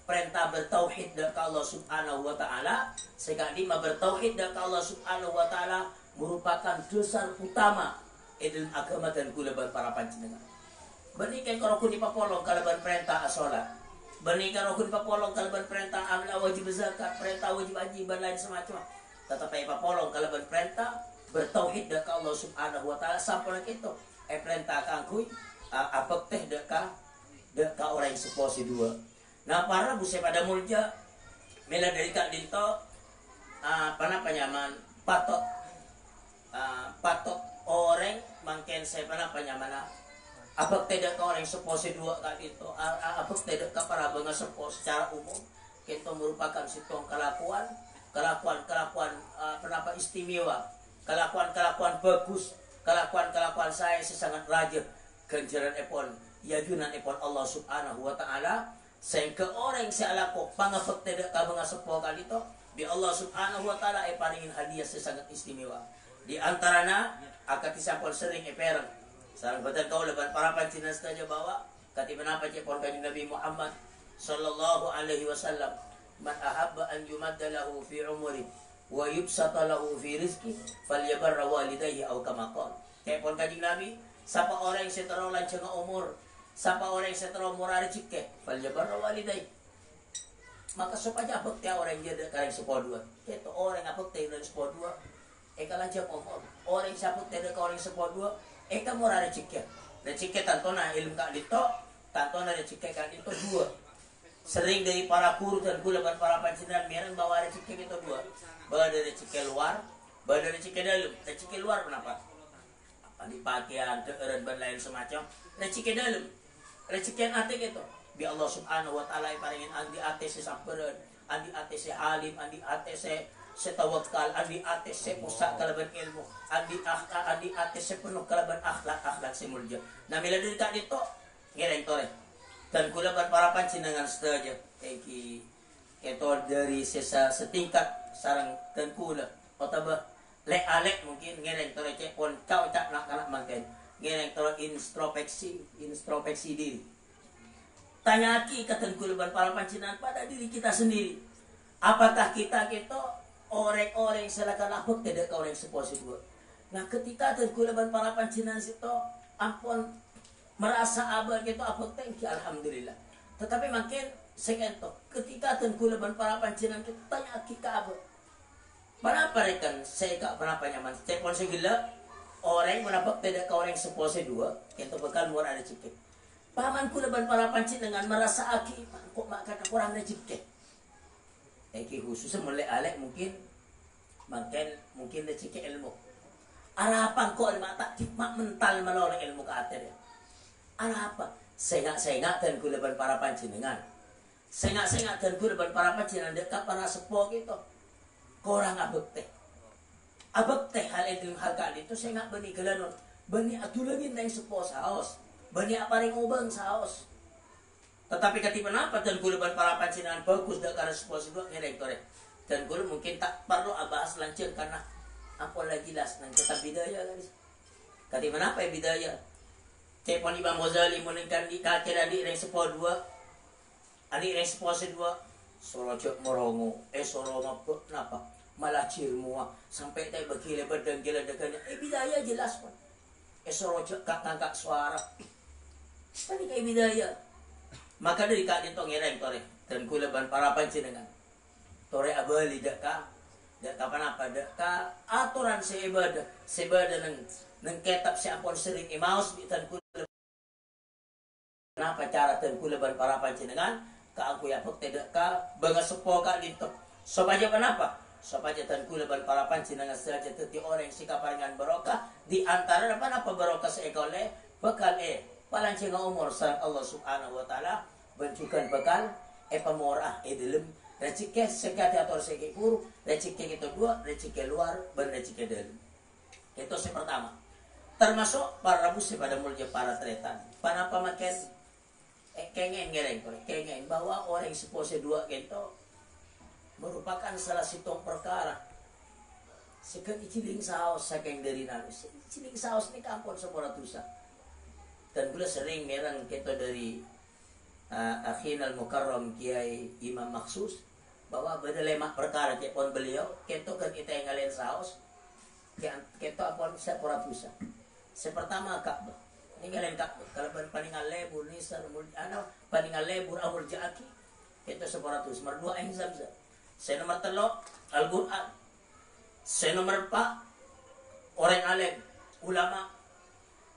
perintah bertauhid dak Allah Subhanahu wa taala sekali ma bertauhid dak Allah Subhanahu wa taala merupakan dasar utama dalam agama dan kulaban para panjenengan berikan kalau kun papolong kalaban perintah salat berikan kalau kun papolong kalaban perintah amal wajib zakat perintah wajib haji dan lain semacam tetapi papolong kalaban perintah bertauhid dak Allah Subhanahu wa taala sampun itu perintah kangkui apek teh dak orang seposi dua. Nah para buset pada mulja mela dari Kak Dinto panyaman patok orang mangken saya panyaman apek teh dak orang seposi dua Kak Dinto apek teh dak para bengasepos secara umum kita merupakan sitong kelakuan istimewa, kelakuan bagus, kelakuan saya sangat raja ganjaran epon yajunan epon Allah Subhanahu wa taala sehingga orang saya laku pangapek tidak kabangasepo kali itu di Allah Subhanahu wa taala paringin hadiah sangat istimewa di antaranya akati sampun sering perang sareng badan kau leban para pancinan saja bawa kati menapa cepon kanjeng Nabi Muhammad sallallahu alaihi wasallam man ahabba an yumadda lahu fi umri wa yubsata lahu fi rizqi falyabarra walidayhi aw kama qala. Kepon kanjeng Nabi, siapa orang yang setero lanceng umur, siapa orang yang setero murah rezeki, falyabarra walidayhi. Maka supaya apek teh orang jadi kareng sepodua. Itu orang apek teh dari sepodua, eka lanceng umur. Orang siapa teh dari orang sepodua, eka murah rezeki. Rezeki tantona ilmu Kak Dinto, tantona rezeki Kak Dinto dua. Sering dari para guru dan kulaban para pancinengan mereng bawa rezeki itu dua bawa dari rezeki luar bawa dari rezeki dalam rezeki luar kenapa di pakaian keeren dan lain semacam rezeki dalam rezeki hati gitu bi Allah Subhanahu wa taala paringin andi ate sampereun andi ate alim andi ate setawakal andi ate pusak kalaban ilmu andi ate penuh kalaban akhlak semulja nah mila dari Kak Dinto ngereng tore dan kulaban para pancinengan saja itu dari setingkat sarang dan kula otaba lek mungkin ngereng tore cepon kau tak nak mangken ngereng tore introspeksi diri Tanyaki katan kulaban para pancinaan pada diri kita sendiri. Apakah kita orang-orang silakan lapuk tidak ke orang seposi dua. Nah ketika kulaban para pancinaan itu ampun merasa abal gitu apa thank you alhamdulillah. Tetapi makin sekento ketika kulaban para pancinaan kita tanyaki ke abal. Kenapa rekan saya kenapa nyaman? Cek pon segila orang menapak tidak ke orang seposi dua. Itu bekal murah ada cikit. Paman kulaban para pancin dengan merasa aki kok makan kurang rezeki. Eki khususnya mulai alek mungkin rezeki ilmu. Arapan kok ilmu tak mak mental melalui ilmu ke ater ya. Arapa sengak dan kulaban para pancin dengan sengak dan kulaban para pancin dekat para sepo gitu. Korang abek teh hal itu hal kali itu sengak bani gelanon bani atulangin nang sepo saos. Banyak paring ubang saos. Tetapi ketika apa dan kulaban para pancinaan bagus dak karena sepuas dua ngerektore. Dan guru mungkin tak perlu abahas lancur karena apa lagi jelas nang tetap bidaya guys. Ketika apa bidaya? Cepon Imam Ghazali meningkan di kaki adik yang sepuas dua. Adik yang sepuas dua. Sorojok morongo. Soroma kenapa? Malah cirmua sampai tay bagi lebar dan gila dekanya. Bidaya jelas pun. Sorojok kak suara. Tadi kayak bidaya. Maka dari kak dito ngereng tore dan kulaban para pancinengan. Tore abali dak ka apa dak ka aturan seibadah nang kitab si ampun sering imaus dan kulaban. Kenapa cara dan kulaban para pancinengan ka aku ya pok tidak ka bangga sepo ka dito. Sobaja kenapa? Sobaja dan kulaban para pancinengan saja teti orang sikaparingan barokah di antara apa barokah seekole bekal palancing umur sarang Allah subhanahu wa ta'ala bencukan bekal pamorah dalam rezeki sekati atau rezeki puru rezeki itu dua rezeki luar dan rezeki dalam itu yang pertama termasuk para musim pada mulia para tretan panapa makin kengen bahwa orang sepose dua itu merupakan salah satu perkara sekali ciling saus saking dari nabi ciling saus ni kampun sepura tusa. Dan pula sering merang kita dari Akhinal Mukarram Kiai Imam Maksus bahwa beda lemak perkara cepon beliau kita kan kita yang ngalain saus kita apon saya poratusa. Sepertama Ka'bah. Ini ngalain Ka'bah. Kalau paningal lebur ni paningal lebur amur jaaki kita separatus. Nomor 2 aing zamzam. Saya nomor 3 Al-Qur'an. Saya nomor 4 orang alim ulama.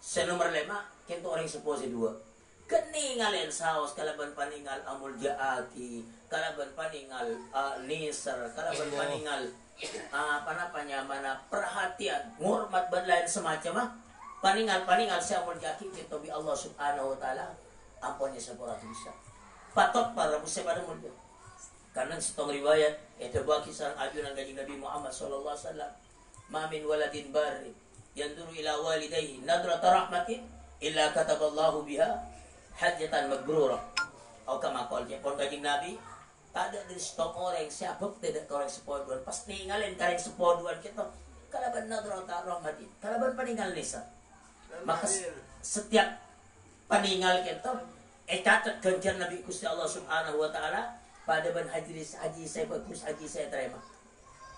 Saya nomor 5 kento orang seposi 2. Keningalin saus kalaban paningal amul jaaki, kalaban paningal nisar, kalaban paningal mana perhatian, ngormat berlain semacam paningal si amul jaaki kento bi Allah subhanahu wa ta'ala ampunnya sepura bisa. Patok para musim pada mulia. Karena setong riwayat itu bagi sang ajunan kanjeng Nabi Muhammad sallallahu alaihi wasallam. Ma min waladin barri yanduru ila walidayhi nadrata rahmatin illa kataballahu biha hajatan mabrurah. Atau kama qol pon kanjeng Nabi tak ada dari stok orang siapa tidak orang sepoduan pas ninggalin kareng sepoduan kita kalaban nadrata rahmatin kalaban paninggal nisa. Maka setiap paninggal kita catat ganjar Nabi Gusti Allah subhanahu wa ta'ala pada ban haji saya bagus haji saya terima.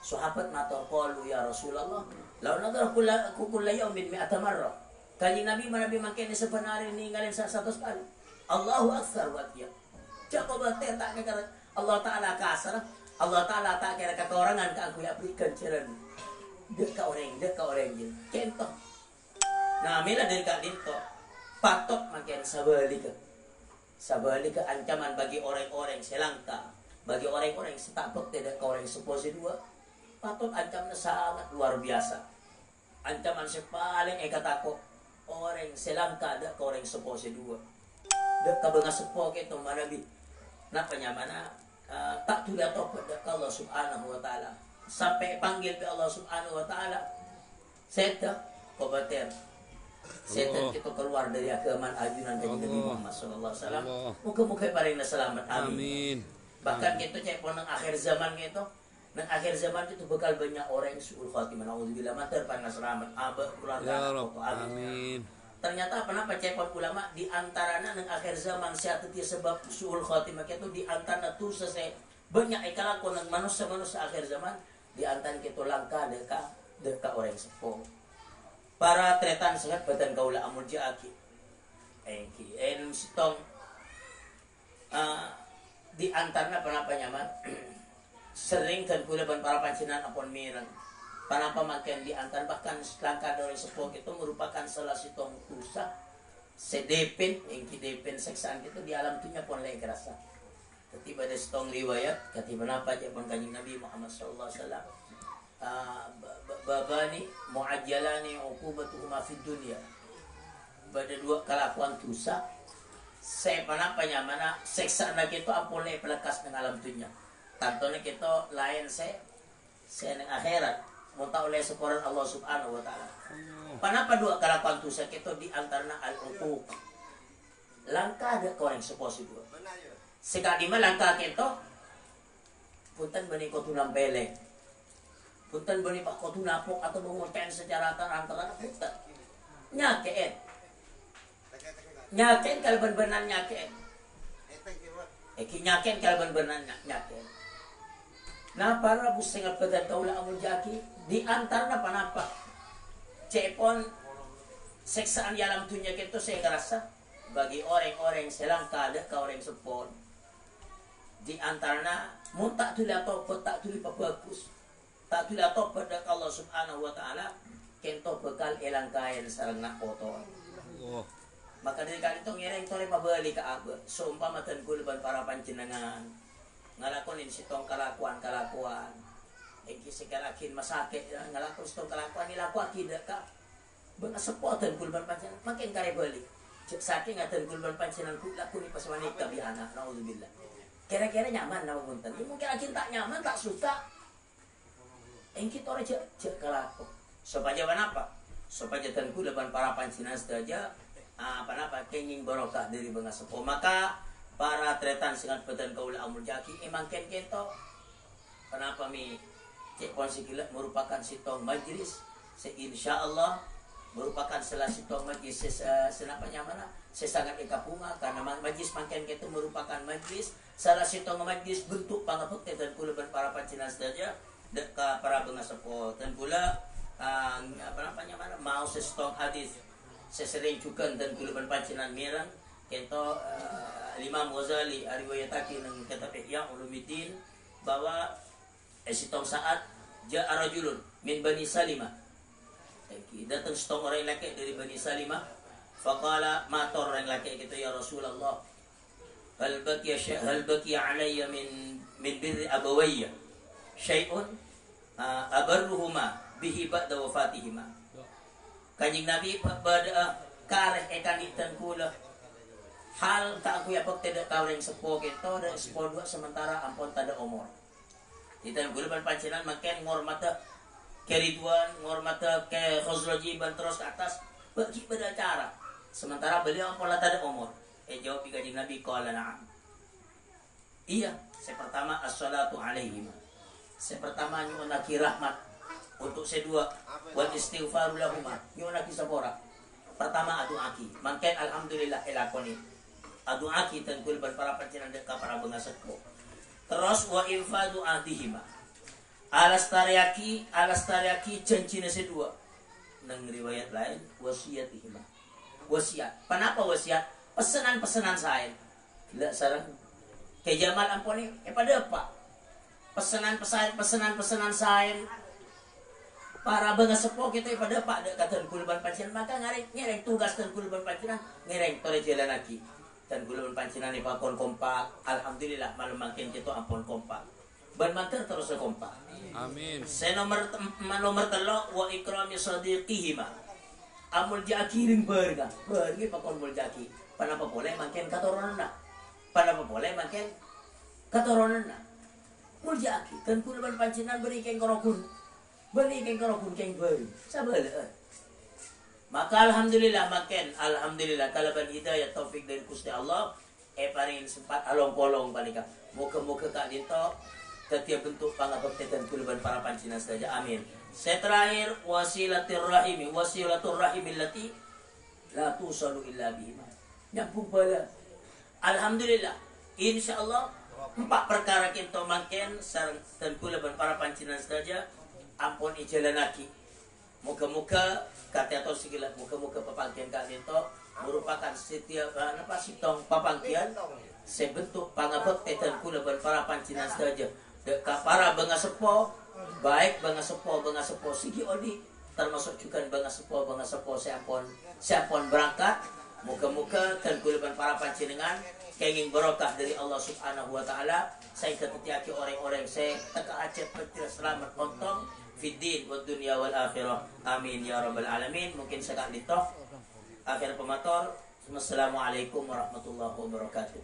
Sahabat matur qalu ya Rasulullah law nadhara kullu yawmin mi'ata marrah. Kanjeng Nabi makin sebenarnya ninggalin 100 kali. Allahu akbar wa tiya. Coba tak kira Allah taala kasar. Allah taala tak kira ketorangan ka aku ya berikan jalan. Dek ka orang jin. Kentok. Nah, mila dari kak dinto patok makin sabali ke ancaman bagi orang-orang selangka, bagi orang-orang yang setapok tidak ke orang seposi 2. Patok ancaman sangat luar biasa. Ancaman sepaling katako orang selangka ada ke orang seposi 2. Dek kabanga sepok itu manabi napanya mana tak tulah topet ke Allah subhanahu wa ta'ala sampai panggil ke Allah subhanahu wa ta'ala seta kobater setan kita keluar dari agaman ajunan dari Nabi Muhammad sallallahu alaihi wasallam. Muka-muka paling na selamat. Amin. Bahkan kita cek pon nang akhir zaman gitu. Nang akhir zaman itu bakal banyak orang yang suul khatimah. Nauzubillah mater paling na selamat. Aba keluarga. Amin. ternyata kenapa cepot ulama di antaranya nang akhir zaman siatu ti sebab suul khotimah itu di antara tu selesai banyak ikalakon ng manusia akhir zaman di antara kita langka deka orang sepuh para tretan sangat badan kaula amul jaaki en sitong di antaranya kenapa nyaman sering kan kula ban para pansinan apon mirang kenapa makin di antara bahkan langka dari sepuh itu merupakan salah sitong dosa sedepin yang kidepin seksaan itu di alam dunia pun lagi kerasa. Ketiba ada setong riwayat, ketiba apa aja pun kanjeng Nabi Muhammad sallallahu alaihi wasallam. Babani muajjalani uqubatuhuma fid dunya. Pada dua kelakuan dosa, saya panapanya mana seksaan kita ampun le pelekas dengan alam dunia. Tantone kita lain saya nang akhirat. Muntah oleh sekoran Allah subhanahu wa ta'ala. Kenapa dua kelakuan dosa kita di antaranya al-uquq? Langkah ada koreng seposi dua. Sekali langkah kita punten bani kotunam beleng. Punten bani pak kotunapok atau mengurtain secara antara punten. Nyakein. Nyakein kalau benar nyakein. Nyakein kalau benar nyakein. Nah para buseng pedan kaula amul jaki di antara apa cepon seksaan di alam dunia itu saya rasa bagi orang-orang selangka ada ke orang sepon di antaranya mun tak tuli atau tak tuli bagus tak tuli atau pada Allah subhanahu wa ta'ala kento bekal elang kain sarang nak kotor maka dari kali itu ngereng tole mabali ke abah seumpama dan kulban para panjenengan ngalakonin sitong kalakuan engki segalakin masakit ngalakon sitong kalakuan nilaku akidah ka bang sepotan kulban panjenengan makin kare balik saking ngaten kulban panjenengan laku ni pas wanita biana naudzubillah kira-kira nyaman nama punten mungkin akin tak nyaman tak suka engki tore cek kalaku supaya apa supaya dan kulban para panjenengan saja apa kenging barokah dari bangga sepo maka para tretan sangat betan kaula amul jaki emang ken kento kenapa mi cek konsikila merupakan sitong majlis insyaallah merupakan salah sitong majlis senapanya mana sesangat ikapunga karena majlis mangken kento merupakan majlis salah sitong majlis bentuk pangapekte dan kula para panjenengan saja deka para bangga sepo dan kula apa namanya mana mau sesitong hadis sesering juga dan kula panjenengan mirang kento Imam Ghazali riwayatake nang kitab Ihya Ulumuddin bahwa sitong saat ja'a rajulun min Bani Salimah datang setong orang laki dari Bani Salimah faqala mator orang laki itu ya Rasulullah hal baqiya alayya min birri abawayya syai'un abarruhuma bihi ba'da wafatihima kanjing Nabi pada kareh ekanitan kula hal tak aku ya tidak tahu yang sepuh gitu dan sepuh dua sementara ampun tada umur kita gulban pancenan makin ngormata keriduan ngormata ke khuzraji ban terus ke atas bagi beracara sementara beliau ampun tada umur jawab kanjeng Nabi qala na'am iya saya pertama as-salatu alaihim saya pertama nyuunaki rahmat untuk sedua wal istighfaru lahuma nyuunaki sabora pertama adu aki makin alhamdulillah elakoni adu aki dan kulban para panjenengan deka para bengasetku terus wa infadu adihima alas tariaki janjina sedua nang riwayat lain wasiatihima wasiat kenapa wasiat pesanan saya gila sarang ke Jamal ampuni pada apa pesanan saya para bengasepo kita pada apa kata kulban panjenengan maka ngereng tugas dan kulban panjenengan ngereng tore jalan lagi dan gulun pancingan ni pakon kompak alhamdulillah malam makin kita ampun kompak ban manter terus kompak amin saya nomor telo wa ikrami sadiqihima amul jakiring berga pakon mul jaki panapa boleh makin katoronana mul jaki kan gulun pancingan beri keng korokun keng beri sabala maka alhamdulillah kalaban hidayah taufik dari Gusti Allah paring sempat along-kolong panika moga-moga kak dinto setiap bentuk pangabekti dan kulban para pancingan saja amin saya terakhir wasilatur rahimi allati la tusalu illa bihima. Nyambung bala. Alhamdulillah. Insyaallah 4 perkara kita makin sareng dan kula ban para pancinan saja ampun ijalanaki. Moga-moga kata atau segala moga-moga papangkian kak itu merupakan setiap sitong papangkian sebentuk pangabot dan kula ban para pancinan saja. Deka para bangasepo baik bangasepo sigi odi termasuk juga bangasepo siapon berangkat. Moga-moga dan kuliban para panjenengan kenging berokah dari Allah Subhanahu wa taala sehingga tetiaki orang-orang saya teka acet petir selamat ontong fiddin wa dunya wal akhirah. Amin ya rabbal alamin. Mungkin sekali toh akhir pemator. Wassalamualaikum warahmatullahi wabarakatuh.